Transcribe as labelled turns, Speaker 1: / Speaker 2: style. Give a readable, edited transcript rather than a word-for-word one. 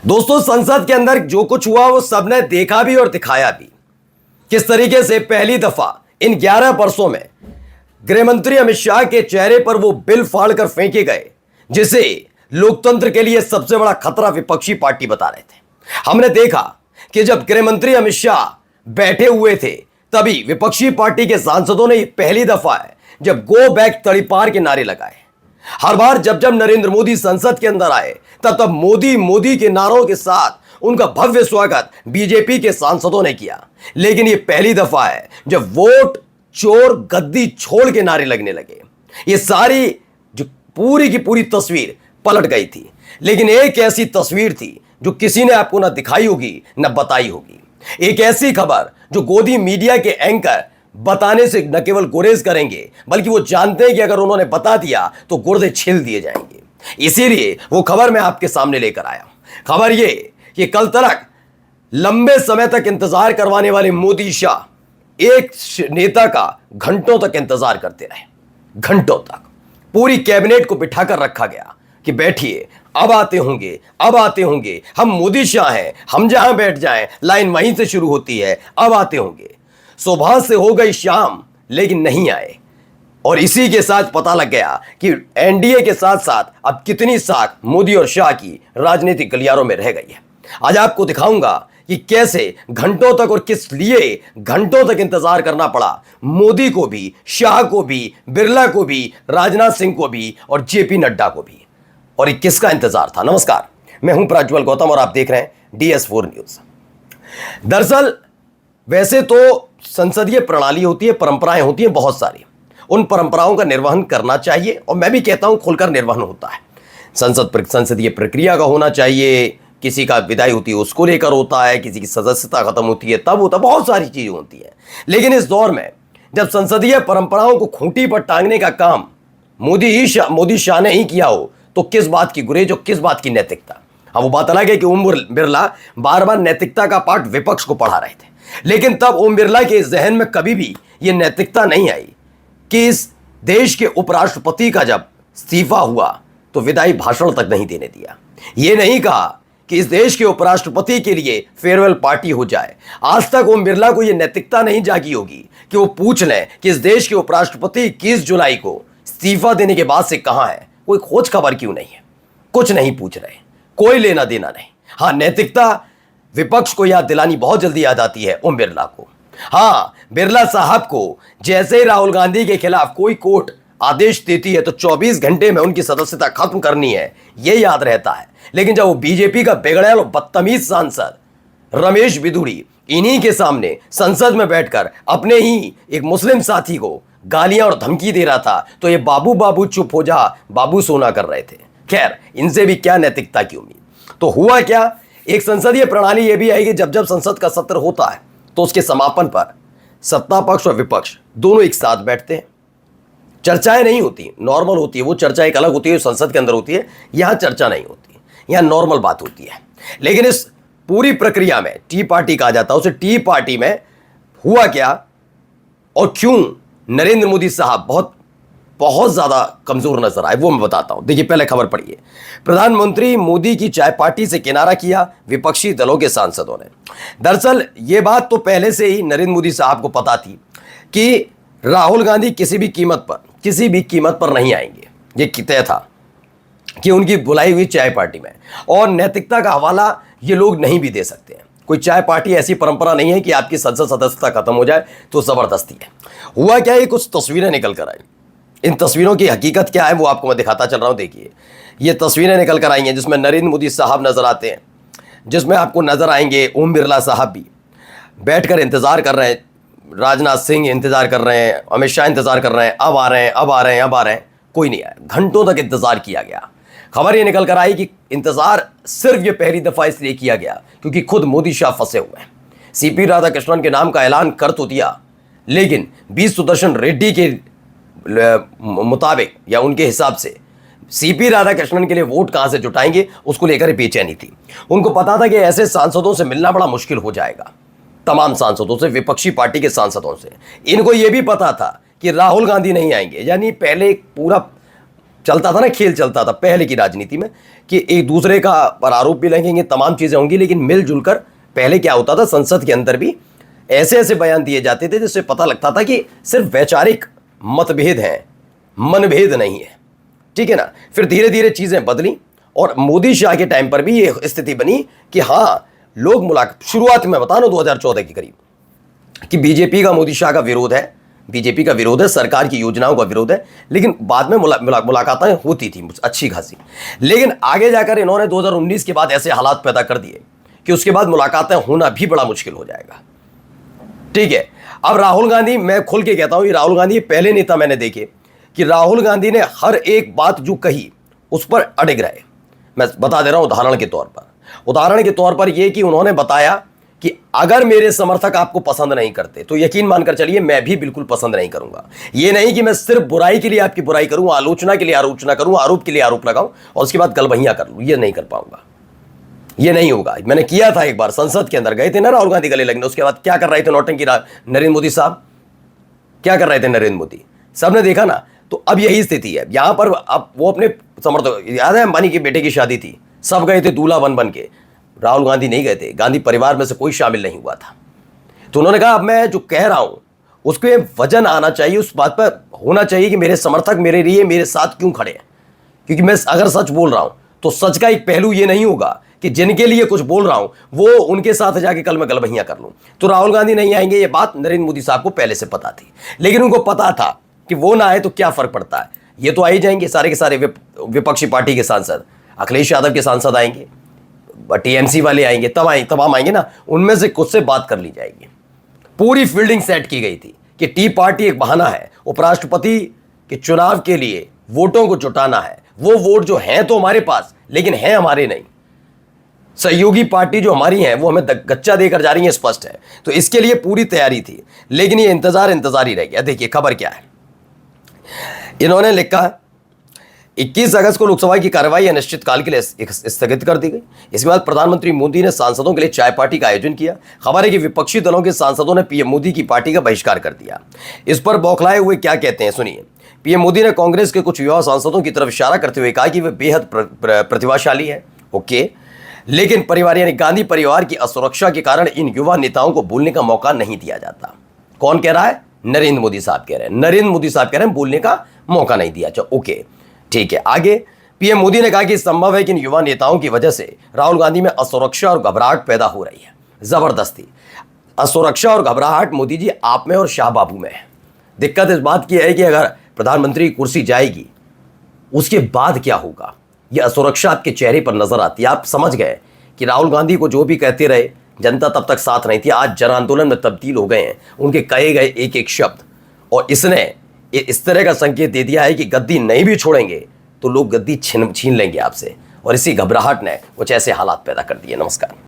Speaker 1: दोस्तों, संसद के अंदर जो कुछ हुआ वो सबने देखा भी और दिखाया भी। किस तरीके से पहली दफा इन 11 वर्षों में गृह मंत्री अमित शाह के चेहरे पर वो बिल फाड़कर फेंके गए, जिसे लोकतंत्र के लिए सबसे बड़ा खतरा विपक्षी पार्टी बता रहे थे। हमने देखा कि जब गृह मंत्री अमित शाह बैठे हुए थे, तभी विपक्षी पार्टी के सांसदों ने पहली दफा है जब गो बैक तड़ीपार के नारे लगाए। हर बार जब जब नरेंद्र मोदी संसद के अंदर आए, तब तब मोदी मोदी के नारों के साथ उनका भव्य स्वागत बीजेपी के सांसदों ने किया। लेकिन यह पहली दफा है जब वोट चोर गद्दी छोड़ के नारे लगने लगे। ये सारी जो पूरी की पूरी तस्वीर पलट गई थी। लेकिन एक ऐसी तस्वीर थी जो किसी ने आपको ना दिखाई होगी ना बताई होगी। एक ऐसी खबर जो गोदी मीडिया के एंकर बताने से न केवल गुरेज करेंगे, बल्कि वो जानते हैं कि अगर उन्होंने बता दिया तो गुर्दे छिल दिए जाएंगे। इसीलिए वो खबर मैं आपके सामने लेकर आया हूं। खबर ये कि कल तक लंबे समय तक इंतजार करवाने वाले मोदी शाह एक नेता का घंटों तक इंतजार करते रहे। घंटों तक पूरी कैबिनेट को बिठाकर रखा गया कि बैठिए, अब आते होंगे, अब आते होंगे, हम मोदी शाह हैं, हम जहां बैठ जाएं लाइन वहीं से शुरू होती है, अब आते होंगे। सुबह से हो गई शाम, लेकिन नहीं आए। और इसी के साथ पता लग गया कि एनडीए के साथ साथ अब कितनी साख मोदी और शाह की राजनीतिक गलियारों में रह गई है। आज आपको दिखाऊंगा कि कैसे घंटों तक और किस लिए घंटों तक इंतजार करना पड़ा मोदी को भी, शाह को भी, बिरला को भी, राजनाथ सिंह को भी और जेपी नड्डा को भी। और ये किसका इंतजार था? नमस्कार, मैं हूं प्रज्वल गौतम और आप देख रहे हैं DS4 न्यूज। दरअसल वैसे तो संसदीय प्रणाली होती है, परंपराएं होती हैं बहुत सारी। उन परंपराओं का निर्वहन करना चाहिए और मैं भी कहता हूं खुलकर निर्वहन होता है। संसदीय प्रक्रिया का होना चाहिए। किसी का विदाई होती है उसको लेकर होता है, किसी की सदस्यता खत्म होती है तब होता है, बहुत सारी चीजें होती हैं। लेकिन इस दौर में जब संसदीय परंपराओं को खूंटी पर टांगने का काम मोदी शाह ने ही किया हो, तो किस बात की गुरेज और किस बात की नैतिकता? अब वो बात अलग है कि ओम बिरला बार बार नैतिकता का पाठ विपक्ष को पढ़ा रहे थे, लेकिन तब ओम बिरला के जहन में कभी भी यह नैतिकता नहीं आई कि इस देश के उपराष्ट्रपति का जब इस्तीफा हुआ तो विदाई भाषण तक नहीं देने दिया। यह नहीं कहा कि इस देश के उपराष्ट्रपति के लिए फेयरवेल पार्टी हो जाए। आज तक ओम बिरला को यह नैतिकता नहीं जागी होगी कि वो पूछ लें कि इस देश के उपराष्ट्रपति 21 जुलाई को इस्तीफा देने के बाद से कहां है, कोई खोज खबर क्यों नहीं है, कुछ नहीं पूछ रहे, कोई लेना देना नहीं। हाँ, नैतिकता विपक्ष को याद दिलानी बहुत जल्दी याद आती है ओम बिरला को। हाँ, बिरला साहब को जैसे ही राहुल गांधी के खिलाफ कोई कोर्ट आदेश देती है तो 24 घंटे में उनकी सदस्यता खत्म करनी है, यह याद रहता है। लेकिन जब वो बीजेपी का बिगड़ैल और बदतमीज सांसद रमेश बिधूड़ी इन्हीं के सामने संसद में बैठकर अपने ही एक मुस्लिम साथी को गालियां और धमकी दे रहा था, तो ये बाबू बाबू चुप हो जा बाबू सोना कर रहे थे। खैर, इनसे भी क्या नैतिकता की उम्मीद। तो हुआ क्या, एक संसदीय प्रणाली यह भी है कि जब जब संसद का सत्र होता है तो उसके समापन पर सत्ता पक्ष और विपक्ष दोनों एक साथ बैठते हैं। चर्चाएं नहीं होती, नॉर्मल होती है। वो चर्चा एक अलग होती है, संसद के अंदर होती है। यहां चर्चा नहीं होती, यहां नॉर्मल बात होती है। लेकिन इस पूरी प्रक्रिया में टी पार्टी कहा जाता है, उसे टी पार्टी में हुआ क्या और क्यों नरेंद्र मोदी साहब बहुत ज्यादा कमजोर नजर आए, वो मैं बताता हूं। देखिए, पहले खबर पढ़िए। प्रधानमंत्री मोदी की चाय पार्टी से किनारा किया विपक्षी दलों के सांसदों ने। दरअसल ये बात तो पहले से ही नरेंद्र मोदी साहब को पता थी कि राहुल गांधी किसी भी कीमत पर नहीं आएंगे। ये तय था कि उनकी बुलाई हुई चाय पार्टी में, और नैतिकता का हवाला ये लोग नहीं भी दे सकते हैं। कोई चाय पार्टी ऐसी परंपरा नहीं है कि आपकी संसद सदस्यता खत्म हो जाए तो जबरदस्ती है। हुआ क्या, ये कुछ तस्वीरें निकल कर आई। इन तस्वीरों की हकीकत क्या है वो आपको मैं दिखाता चल रहा हूं। देखिए, ये तस्वीरें निकल कर आई हैं जिसमें नरेंद्र मोदी साहब नजर आते हैं, जिसमें आपको नजर आएंगे ओम बिरला साहब भी बैठकर इंतजार कर रहे हैं, राजनाथ सिंह इंतजार कर रहे हैं, अमित शाह इंतजार कर रहे हैं, अब आ रहे हैं, अब आ रहे हैं, अब आ रहे हैं। कोई नहीं आया। घंटों तक इंतजार किया गया। खबर ये निकल कर आई कि इंतजार सिर्फ ये पहली दफा इसलिए किया गया क्योंकि खुद मोदी शाह फंसे हुए हैं। CP राधाकृष्णन के नाम का ऐलान कर तो दिया, लेकिन बी सुदर्शन रेड्डी के मुताबिक या उनके हिसाब से CP राधाकृष्णन के लिए वोट कहां से जुटाएंगे उसको लेकर बेचैनी थी। उनको पता था कि ऐसे सांसदों से मिलना बड़ा मुश्किल हो जाएगा, तमाम सांसदों से, विपक्षी पार्टी के सांसदों से। इनको यह भी पता था कि राहुल गांधी नहीं आएंगे, यानी पहले पूरा चलता था ना, खेल चलता था पहले की राजनीति में कि एक दूसरे का पर आरोप भी लगेंगे, तमाम चीज़ें होंगी, लेकिन मिलजुल कर पहले क्या होता था, संसद के अंदर भी ऐसे ऐसे बयान दिए जाते थे जिससे पता लगता था कि सिर्फ वैचारिक मतभेद हैं, मनभेद नहीं है, ठीक है ना। फिर धीरे धीरे चीज़ें बदली और मोदी शाह के टाइम पर भी ये स्थिति बनी कि हाँ, लोग मुलाकात, शुरुआत में बता दो 2014 के करीब कि बीजेपी का मोदी शाह का विरोध है, बीजेपी का विरोध है, सरकार की योजनाओं का विरोध है, लेकिन बाद में मुलाकातें होती थी अच्छी खासी। लेकिन आगे जाकर इन्होंने 2019 के बाद ऐसे हालात पैदा कर दिए कि उसके बाद मुलाकातें होना भी बड़ा मुश्किल हो जाएगा, ठीक है। अब राहुल गांधी, मैं खुल के कहता हूं, ये राहुल गांधी पहले नेता मैंने देखे कि राहुल गांधी ने हर एक बात जो कही उस पर अड़िग रहे। मैं बता दे रहा हूं उदाहरण के तौर पर यह कि उन्होंने बताया कि अगर मेरे समर्थक आपको पसंद नहीं करते तो यकीन मानकर चलिए मैं भी बिल्कुल पसंद नहीं करूंगा। यह नहीं कि मैं सिर्फ बुराई के लिए आपकी बुराई करूं, आलोचना के लिए आलोचना करूं, आरोप के लिए आरोप लगाऊं और उसके बाद गलबहियां कर लूं, यह नहीं कर पाऊंगा, यह नहीं होगा। मैंने किया था एक बार, संसद के अंदर गए थे ना राहुल गांधी गले लगने, उसके बाद क्या कर रहे थे नौटंकी नरेंद्र मोदी साहब, क्या कर रहे थे नरेंद्र मोदी, सबने देखा ना। तो अब यही स्थिति है यहां पर। अब वो अपने समर्थक, याद है अंबानी के बेटे की शादी थी, सब गए थे दूल्हा बन के, राहुल गांधी नहीं गए थे, गांधी परिवार में से कोई शामिल नहीं हुआ था। तो उन्होंने कहा अब मैं जो कह रहा हूं उसको वजन आना चाहिए, उस बात पर होना चाहिए कि मेरे समर्थक मेरे लिए मेरे साथ क्यों खड़े हैं, क्योंकि मैं अगर सच बोल रहा हूं तो सच का एक पहलू ये नहीं होगा कि जिनके लिए कुछ बोल रहा हूं वो उनके साथ जाके कल मैं गलबहियां कर लूं। तो राहुल गांधी नहीं आएंगे, ये बात नरेंद्र मोदी साहब को पहले से पता थी, लेकिन उनको पता था कि वो ना आए तो क्या फर्क पड़ता है, ये तो आ ही जाएंगे सारे के सारे विपक्षी पार्टी के सांसद, अखिलेश यादव के सांसद आएंगे, टीएमसी वाले आएंगे, तमाम आएंगे ना, उनमें से कुछ से बात कर ली जाएगी। पूरी फील्डिंग सेट की गई थी कि टी पार्टी एक बहाना है, उपराष्ट्रपति के चुनाव के लिए वोटों को जुटाना है, वो वोट जो हैं तो हमारे पास लेकिन हैं हमारे नहीं, सहयोगी पार्टी जो हमारी हैं वो हमें गच्चा देकर जा रही है, स्पष्ट है। तो इसके लिए पूरी तैयारी थी, लेकिन ये इंतजार ही रह गया। देखिए खबर क्या है, इन्होंने लिखा 21 अगस्त को लोकसभा की कार्यवाही अनिश्चितकाल के लिए स्थगित कर दी गई। इसके बाद प्रधानमंत्री मोदी ने सांसदों के लिए चाय पार्टी का आयोजन किया। खबर है कि विपक्षी दलों के सांसदों ने पीएम मोदी की पार्टी का बहिष्कार कर दिया। इस पर बौखलाए हुए क्या कहते हैं सुनिए। पीएम मोदी ने कांग्रेस के कुछ युवा सांसदों की तरफ इशारा करते हुए कहा कि वे बेहद प्रतिभाशाली है, ओके, लेकिन परिवार यानी गांधी परिवार की असुरक्षा के कारण इन युवा नेताओं को बोलने का मौका नहीं दिया जाता। कौन कह रहा है? नरेंद्र मोदी साहब कह रहे हैं। नरेंद्र मोदी साहब कह रहे हैं बोलने का मौका नहीं दिया। अच्छा ओके ठीक है। आगे पीएम मोदी ने कहा कि संभव है कि इन युवा नेताओं की वजह से राहुल गांधी में असुरक्षा और घबराहट पैदा हो रही है। जबरदस्ती असुरक्षा और घबराहट मोदी जी आप में और शाह बाबू में है। दिक्कत इस बात की है कि अगर प्रधानमंत्री की कुर्सी जाएगी उसके बाद क्या होगा, यह असुरक्षा आपके चेहरे पर नजर आती है। आप समझ गए कि राहुल गांधी को जो भी कहते रहे जनता तब तक साथ नहीं थी, आज जन आंदोलन में तब्दील हो गए हैं उनके कहे गए एक एक शब्द, और इसने इस तरह का संकेत दे दिया है कि गद्दी नहीं भी छोड़ेंगे तो लोग गद्दी छीन लेंगे आपसे, और इसी घबराहट ने कुछ ऐसे हालात पैदा कर दिए। नमस्कार।